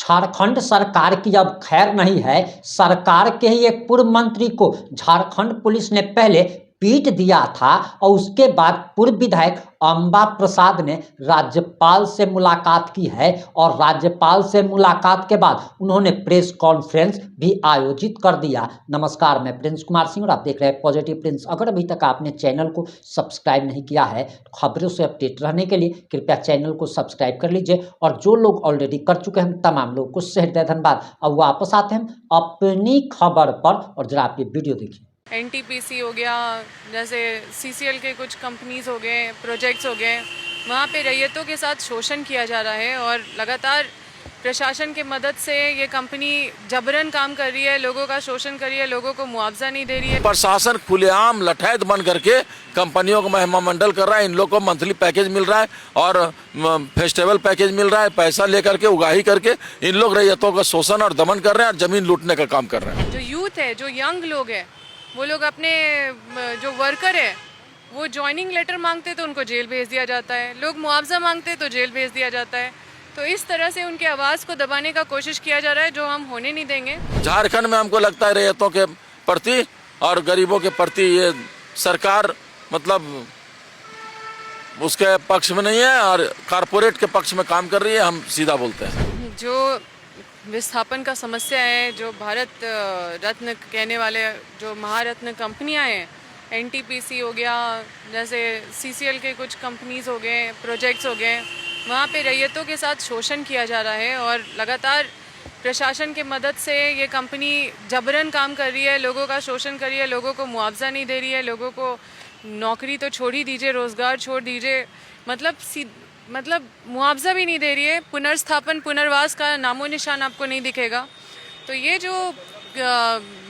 झारखंड सरकार की अब खैर नहीं है। सरकार के ही एक पूर्व मंत्री को झारखंड पुलिस ने पहले पीट दिया था और उसके बाद पूर्व विधायक अंबा प्रसाद ने राज्यपाल से मुलाकात की है और राज्यपाल से मुलाकात के बाद उन्होंने प्रेस कॉन्फ्रेंस भी आयोजित कर दिया। नमस्कार, मैं प्रिंस कुमार सिंह और आप देख रहे हैं पॉजिटिव प्रिंस। अगर अभी तक आपने चैनल को सब्सक्राइब नहीं किया है तो खबरों से अपडेट रहने के लिए कृपया चैनल को सब्सक्राइब कर लीजिए और जो लोग ऑलरेडी कर चुके हैं तमाम लोग को हृदय धन्यवाद। अब वापस आते हैं अपनी खबर पर और जरा आप ये वीडियो देखिए। एनटीपीसी हो गया, जैसे सीसीएल के कुछ कंपनीज हो गए, प्रोजेक्ट्स हो गए, वहाँ पे रैयतों के साथ शोषण किया जा रहा है और लगातार प्रशासन की मदद से ये कंपनी जबरन काम कर रही है, लोगों का शोषण कर रही है, लोगों को मुआवजा नहीं दे रही है। प्रशासन खुलेआम लठैत बन करके कंपनियों को महिमामंडल कर रहा है। इन लोगों को मंथली पैकेज मिल रहा है और फेस्टिवल पैकेज मिल रहा है। पैसा लेकर के उगाही करके इन लोग रैयतों का शोषण और दमन कर रहे हैं और जमीन लूटने का काम कर रहे हैं। जो यूथ है, जो यंग लोग है, वो लोग अपने जो वर्कर है वो ज्वाइनिंग लेटर मांगते तो उनको जेल भेज दिया जाता है, लोग मुआवजा मांगते तो जेल भेज दिया जाता है। तो इस तरह से उनकी आवाज़ को दबाने का कोशिश किया जा रहा है, जो हम होने नहीं देंगे। झारखंड में हमको लगता है रैयतों के प्रति और गरीबों के प्रति ये सरकार मतलब उसके पक्ष में नहीं है और कारपोरेट के पक्ष में काम कर रही है। हम सीधा बोलते हैं। जो विस्थापन का समस्या है, जो भारत रत्न कहने वाले जो महारत्न कंपनियां हैं, एनटीपीसी हो गया, जैसे सीसीएल के कुछ कंपनीज हो गए, प्रोजेक्ट्स हो गए, वहाँ पे रैयतों के साथ शोषण किया जा रहा है और लगातार प्रशासन की मदद से ये कंपनी जबरन काम कर रही है, लोगों का शोषण कर रही है, लोगों को मुआवजा नहीं दे रही है, लोगों को नौकरी तो छोड़ ही दीजिए, रोज़गार छोड़ दीजिए, मतलब मुआवजा भी नहीं दे रही है। पुनर्स्थापन, पुनर्वास का नामो निशान आपको नहीं दिखेगा। तो ये जो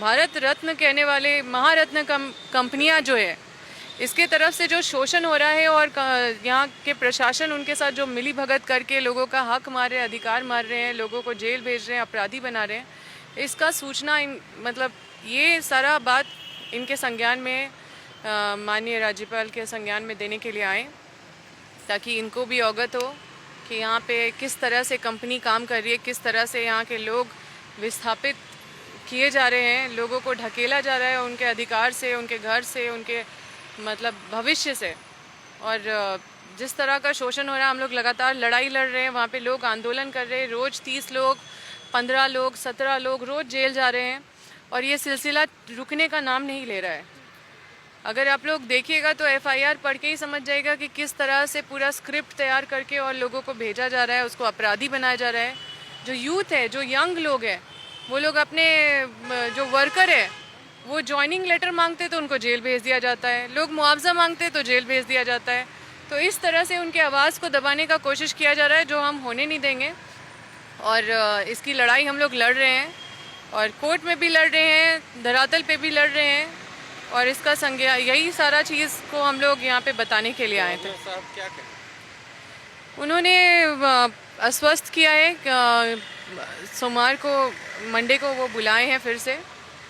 भारत रत्न कहने वाले महारत्न कंपनियां जो है, इसके तरफ से जो शोषण हो रहा है और यहाँ के प्रशासन उनके साथ जो मिली भगत करके लोगों का हक मार रहे हैं, अधिकार मार रहे हैं, लोगों को जेल भेज रहे हैं, अपराधी बना रहे हैं, इसका सूचना मतलब ये सारा बात इनके संज्ञान में माननीय राज्यपाल के संज्ञान में देने के लिए आए, ताकि इनको भी अवगत हो कि यहाँ पे किस तरह से कंपनी काम कर रही है, किस तरह से यहाँ के लोग विस्थापित किए जा रहे हैं, लोगों को ढकेला जा रहा है उनके अधिकार से, उनके घर से, उनके मतलब भविष्य से। और जिस तरह का शोषण हो रहा है, हम लोग लगातार लड़ाई लड़ रहे हैं, वहाँ पे लोग आंदोलन कर रहे हैं, रोज़ 30 लोग, 15 लोग, 17 लोग रोज़ जेल जा रहे हैं और ये सिलसिला रुकने का नाम नहीं ले रहा है। अगर आप लोग देखिएगा तो एफआईआर पढ़ के ही समझ जाएगा कि किस तरह से पूरा स्क्रिप्ट तैयार करके और लोगों को भेजा जा रहा है, उसको अपराधी बनाया जा रहा है। जो यूथ है, जो यंग लोग हैं, वो लोग अपने जो वर्कर है वो ज्वाइनिंग लेटर मांगते तो उनको जेल भेज दिया जाता है, लोग मुआवजा मांगते तो जेल भेज दिया जाता है। तो इस तरह से उनकी आवाज़ को दबाने का कोशिश किया जा रहा है, जो हम होने नहीं देंगे। और इसकी लड़ाई हम लोग लड़ रहे हैं और कोर्ट में भी लड़ रहे हैं, धरातल पे भी लड़ रहे हैं और इसका संज्ञान, यही सारा चीज़ को हम लोग यहाँ पे बताने के लिए आए थे। उन्होंने आश्वस्त किया है, सोमवार को, मंडे को वो बुलाए हैं फिर से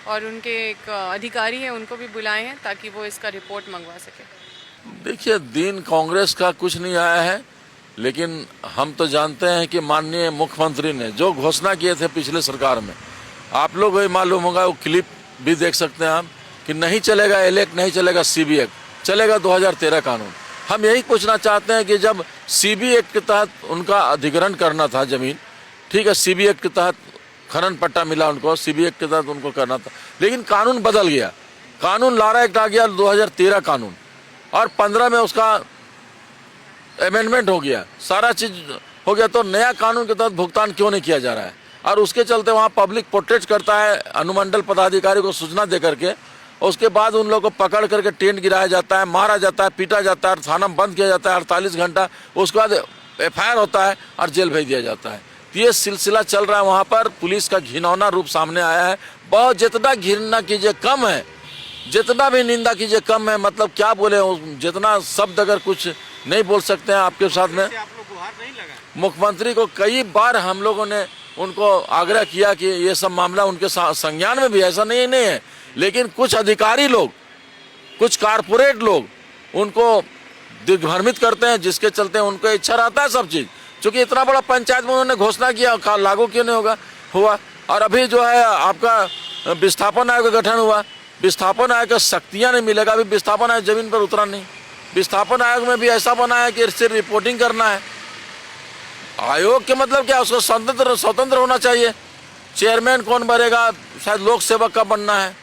और उनके एक अधिकारी हैं उनको भी बुलाए हैं ताकि वो इसका रिपोर्ट मंगवा सके। देखिए, दिन कांग्रेस का कुछ नहीं आया है, लेकिन हम तो जानते हैं कि माननीय मुख्यमंत्री ने जो घोषणा किए थे पिछले सरकार में, आप लोग भी मालूम होगा, वो क्लिप भी देख सकते हैं आप, कि नहीं चलेगा इलेक्ट, नहीं चलेगा सीबी एक्ट, चलेगा 2013 कानून। हम यही पूछना चाहते हैं कि जब सीबी एक्ट के तहत उनका अधिग्रहण करना था जमीन, ठीक है, सीबी एक्ट के तहत खनन पट्टा मिला उनको, सीबी एक्ट के तहत उनको करना था, लेकिन कानून बदल गया, कानून लारा एक्ट आ गया 2013 कानून और 15 में उसका अमेंडमेंट हो गया, सारा चीज हो गया। तो नया कानून के तहत भुगतान क्यों नहीं किया जा रहा है? और उसके चलते वहाँ पब्लिक प्रोटेस्ट करता है, अनुमंडल पदाधिकारी को सूचना दे करके, उसके बाद उन लोगों को पकड़ करके टेंट गिराया जाता है, मारा जाता है, पीटा जाता है, थाना में बंद किया जाता है 48 घंटा, उसके बाद एफआईआर होता है और जेल भेज दिया जाता है। ये सिलसिला चल रहा है। वहाँ पर पुलिस का घिनौना रूप सामने आया है। बहुत जितना घृणा कीजिए कम है, जितना भी निंदा कीजिए कम है। मतलब क्या बोले, जितना शब्द अगर कुछ नहीं बोल सकते हैं आपके साथ में। मुख्यमंत्री को कई बार हम लोगों ने उनको आग्रह किया कि ये सब मामला उनके संज्ञान में भी, ऐसा नहीं है, लेकिन कुछ अधिकारी लोग, कुछ कारपोरेट लोग उनको दिग्भ्रमित करते हैं, जिसके चलते उनको इच्छा रहता है सब चीज क्योंकि इतना बड़ा पंचायत में उन्होंने घोषणा किया, लागू क्यों नहीं होगा हुआ। और अभी जो है आपका विस्थापन आयोग का गठन हुआ, विस्थापन आयोग का शक्तियाँ नहीं मिलेगा, अभी विस्थापन आयोग जमीन पर उतरा नहीं। विस्थापन आयोग में भी ऐसा बना है कि सिर्फ रिपोर्टिंग करना है। आयोग के मतलब क्या, उसको स्वतंत्र होना चाहिए। चेयरमैन कौन बनेगा, शायद लोक सेवक का बनना है,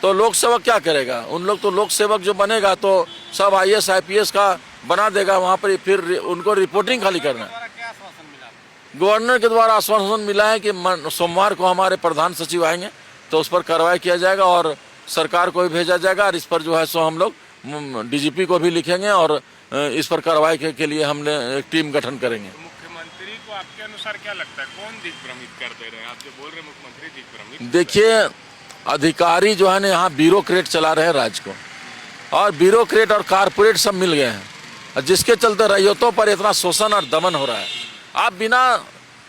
तो लोक सेवक क्या करेगा, उन लोग तो लोक सेवक जो बनेगा तो सब IAS IPS का बना देगा, वहाँ पर फिर उनको रिपोर्टिंग खाली करना है। गवर्नर के द्वारा आश्वासन मिला है कि सोमवार को हमारे प्रधान सचिव आएंगे तो उस पर कार्रवाई किया जाएगा और सरकार को भी भेजा जाएगा, और इस पर जो है सो हम लोग DGP को भी लिखेंगे और इस पर कार्रवाई के लिए हमने एक टीम गठन करेंगे। मुख्यमंत्री को आपके अनुसार क्या लगता है, कौन दिग्भ्रमित कर दे रहे हैं? आप जो बोल रहे हैं मुख्यमंत्री दिग्भ्रमित, देखिए अधिकारी जो है ना यहाँ ब्यूरोक्रेट चला रहे हैं राज्य को, और ब्यूरोक्रेट और कारपोरेट सब मिल गए हैं, और जिसके चलते रैयतों पर इतना शोषण और दमन हो रहा है। आप बिना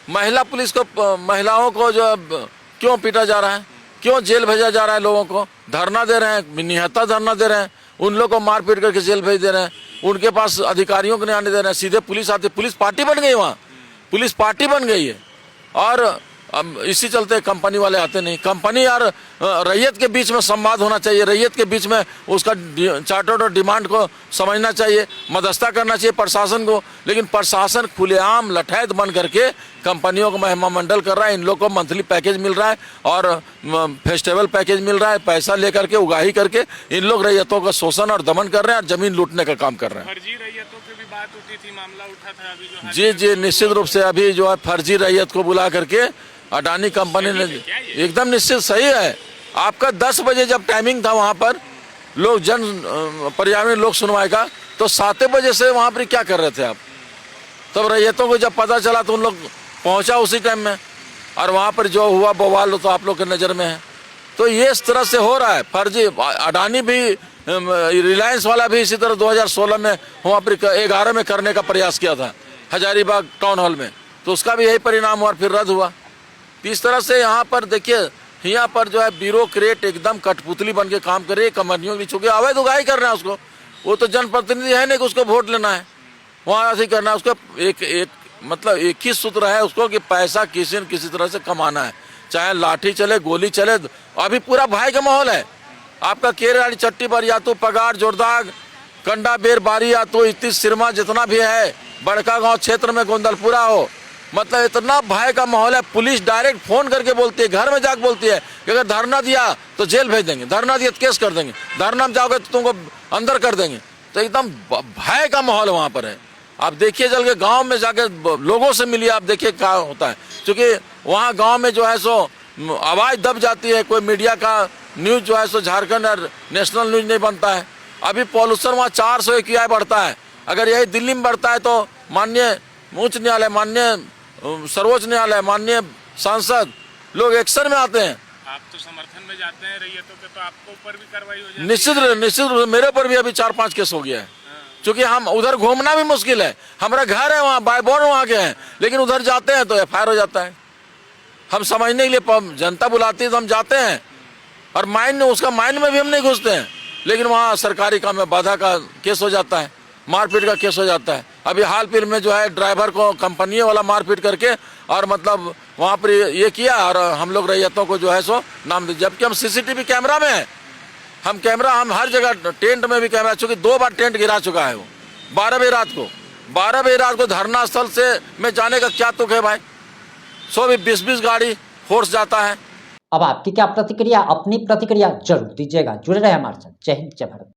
महिला पुलिस को, महिलाओं को जो क्यों पीटा जा रहा है, क्यों जेल भेजा जा रहा है, लोगों को धरना दे रहे हैं, निहत्था धरना दे रहे हैं, उन लोगों को मार पीट करके जेल भेज दे रहे हैं, उनके पास अधिकारियों को नहीं आने दे रहे हैं, सीधे पुलिस आती, पुलिस पार्टी बन गई, वहाँ पुलिस पार्टी बन गई है। और अब इसी चलते कंपनी वाले आते नहीं। कंपनी और रैयत के बीच में संवाद होना चाहिए, रैयत के बीच में उसका चार्टर और डिमांड को समझना चाहिए, मध्यस्थता करना चाहिए प्रशासन को, लेकिन प्रशासन खुलेआम लठैत बन करके कंपनियों को महिमा मंडल कर रहा है। इन लोगों को मंथली पैकेज मिल रहा है और फेस्टिवल पैकेज मिल रहा है, पैसा लेकर के उगाही करके इन लोग रैयतों का शोषण और दमन कर रहे हैं और जमीन लूटने का काम कर रहे हैं। फर्जी रैयतों की भी बात उठी थी, मामला उठा था अभी जो जी निश्चित रूप से अभी जो है फर्जी रैयत को बुला करके अडानी कंपनी ने, एकदम निश्चित सही है। आपका 10 बजे जब टाइमिंग था वहाँ पर लोग पर्यावरण लोक सुनवाई का, तो 7 बजे से वहाँ पर क्या कर रहे थे आप? तब रैयतों को जब पता चला तो उन लोग पहुँचा उसी टाइम में, और वहाँ पर जो हुआ बवाल तो आप लोग के नज़र में है। तो ये इस तरह से हो रहा है फर्जी। अडानी भी, रिलायंस वाला भी इसी तरह 2016 में वहाँ पर 11 में करने का प्रयास किया था हजारीबाग टाउन हॉल में, तो उसका भी यही परिणाम हुआ, फिर रद्द हुआ। इस तरह से यहाँ पर देखिए, यहाँ पर जो है ब्यूरोक्रेट एकदम कठपुतली बन के काम करे, कंपनियों की चूंकि अवैध उगाही करना है उसको, वो तो जनप्रतिनिधि है नहीं कि उसको वोट लेना है, वहाँ ऐसे करना है उसको। एक मतलब एक ही सूत्र है उसको कि पैसा किसी न किसी तरह से कमाना है, चाहे लाठी चले गोली चले। अभी पूरा भय का माहौल है। आपका केरवाड़ी चट्टी पर या तो पगार जोरदार, कंडा बेर बारी, या तो इतनी सिरमा जितना भी है, बड़का गांव क्षेत्र में गोंदलपुरा हो, मतलब इतना भय का माहौल है। पुलिस डायरेक्ट फोन करके बोलती है, घर में जाकर बोलती है कि अगर धरना दिया तो जेल भेज देंगे, धरना दिया तो केस कर देंगे, धरना में जाओगे तो तुमको अंदर कर देंगे। तो एकदम भय का माहौल वहाँ पर है। आप देखिए चल के गाँव में जाके लोगों से मिलिए, आप देखिए क्या होता है, क्योंकि वहाँ गाँव में जो है सो आवाज़ दब जाती है। कोई मीडिया का न्यूज़ जो है सो झारखंड और नेशनल न्यूज़ नहीं बनता है। अभी पॉल्यूशन वहाँ 400 AQI बढ़ता है, अगर यही दिल्ली में बढ़ता है तो माननीय उच्च न्यायालय, माननीय सर्वोच्च न्यायालय, माननीय सांसद लोग एक्शन में आते हैं। आप तो समर्थन में जाते हैं रैयतों के, तो आपको ऊपर भी कार्रवाई हो जाती है? निश्चित रूप से मेरे ऊपर भी अभी 4-5 केस हो गया है, क्योंकि हम उधर घूमना भी मुश्किल है। हमारा घर है वहाँ, बाय बॉर्न वहाँ के हैं, लेकिन उधर जाते हैं तो FIR हो जाता है। हम समझने के लिए जनता बुलाती है तो हम जाते हैं, और उसका माइंड में भी हम नहीं घुसते हैं, लेकिन वहाँ सरकारी काम में बाधा का केस हो जाता है, मारपीट का केस हो जाता है। अभी हाल फिल्म में जो है ड्राइवर को कंपनी वाला मारपीट करके और मतलब वहाँ पर ये किया, और हम लोग रैयतों को जो है सो नाम दे, जबकि हम CCTV कैमरा में है। हम हर जगह, टेंट में भी कैमरा, चूँकि 2 बार टेंट गिरा चुका है वो 12 बजे रात को धरना स्थल से में जाने का क्या तुक है भाई? 120 गाड़ी फोर्स जाता है। अब आपकी क्या प्रतिक्रिया, अपनी प्रतिक्रिया जरूर दीजिएगा। जुड़े रहे हमारे साथ। जय हिंद, जय भारत।